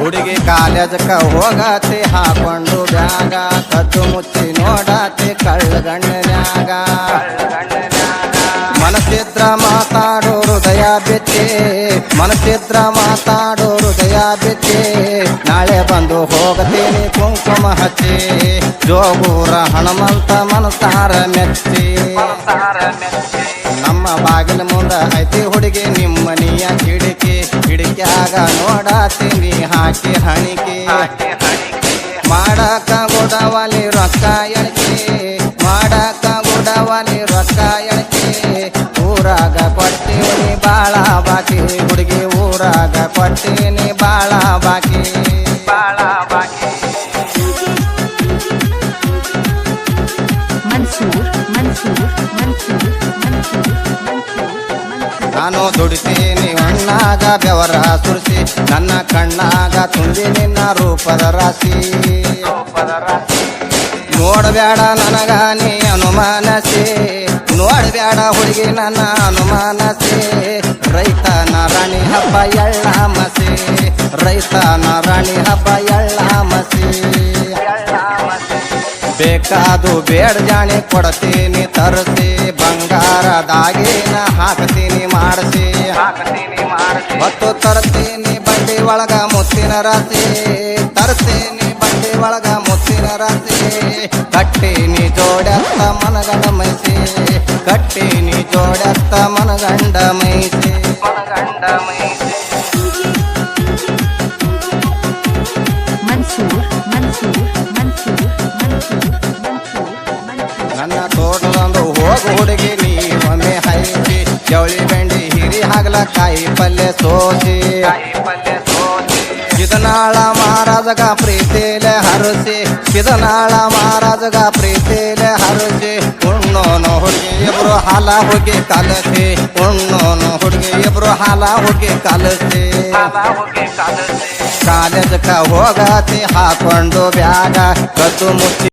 ಹುಡುಗಿ ಕಾಲೇಜಕ್ಕ ಹೋಗತಿ ಹಾಕೊಂಡು ಬ್ಯಾಗ ಕದ್ದು ಮುಚ್ಚಿ ನೋಡತಿ ಕಳ್ಳಗಣ್ಣನ್ಯಾಗ ಮನಸ್ಸಿದ್ರ ಮಾತಾಡೋ ಹೃದಯ ಬೆಚ್ಚೆ ಮನಸ್ಸಿದ್ರ ಮಾತಾಡೋ ಹೃದಯ ಬೆಚ್ಚೆ ನಾಳೆ ಬಂದು ಹೋಗತೀನಿ ಕುಂಕುಮ ಹಚ್ಚಿ ಜೋಗೂರ ಹನುಮಂತ ಮನಸಾರ ಮೆಚ್ಚಿ ನಮ್ಮ ಬಾಗಿಲ ಮುಂದ ಐತಿ ಹುಡುಗಿ ನಿಮ್ಮನಿಯ ಕಿಡಿಕ್ಯಾಗ ನೋಡತೀನಿ ಹಾಕಿ ಹಣಿಕೆ ಮಾಡಕ ಗುಡವಲಿ ರೊಕ್ಕ ಎಣಿಕೆ ಮಾಡಕ ಗುಡವಲಿ ರೊಕ್ಕ ಎಣಿಕೆ ಊರಾಗ ಕೊಡ್ತೀನಿ ಬಾಳ ಬಾಕಿ ಹುಡುಗಿ ಊರಾಗ ಕೊಡ್ತೀನಿ ಬಾಳ ಬಾಕಿ ನಾನು ದುಡಿತೀನಿ ಹಣ್ಣಾಗ ಬೆವರ ಸುರಿಸಿ ನನ್ನ ಕಣ್ಣಾಗ ತುಂಬಿ ನಿನ್ನ ರೂಪದ ರಾಶಿ ನೋಡಬೇಡ ನನಗ ನೀ ಅನುಮಾನಸೆ ನೋಡಬೇಡ ಹುಡುಗಿ ನನ್ನ ಅನುಮಾನಸೆ ರೈತ ನಾರಾಣಿ ಹಬ್ಬ ಎಳ್ಳ ಮಸೆ ರೈತ ನಾರಾಣಿ ಹಬ್ಬ ಎಳ್ಳ ಮಸೆ ಬೇಕಾದು ಬೇಡ ಜಾಣಿ ಕೊಡ್ತೀನಿ ತರಿಸಿ ಬಂಗಾರದಾಗೇನ ಹಾಕ್ತೀನಿ ಮಾಡಿಸಿ ಮತ್ತು ತರ್ತೀನಿ ಬಂಡಿ ಒಳಗ ಮುತ್ತಿನ ರಾಶಿ ತರ್ತೀನಿ ಬಂಡಿ ಒಳಗ ಮುತ್ತಿನ ರಾಶಿ ಕಟ್ಟಿನಿ ಜೋಡತ್ತ ಮನಗಂಡ ಮೈಸಿ ಕಟ್ಟಿನಿ ಜೋಡತ್ತ ಮನಗಂಡ ಮೈಸಿ ನನ್ನ ತೋಟದೊಂದು ಹೋಗು ಹುಡುಗಿ ನೀ ಒಮ್ಮೆ ಹೈಸಿ ಜವಳಿ ಬೆಂಡಿ ಹಿರಿ ಹಾಗಲ ಕಾಯಿ ಪಲ್ಯ ಸೋಸಿ ಕಿದನಾಳ ಮಹಾರಾಜಗ ಪ್ರೀತಿಲೆ ಹರಸಿ ಕಿದನಾಳ ಮಹಾರಾಜಗ ಪ್ರೀತಿಲೆ ಹರಸಿ ಉಣ್ಣೋನು ಹುಡುಗಿ ಇಬ್ರು ಹಾಲ ಹೋಗಿ ಕಲಸಿ ಉಣ್ಣೋನು ಹುಡುಗಿ ಇಬ್ರು ಹಾಲ ಹೋಗಿ ಕಲಸಿ ಕಾಲೇಜಕ್ಕ ಹೋಗತಿ ಹಾಕೊಂಡು ಬ್ಯಾಗ ಕದ್ದು ಮುಚ್ಚಿ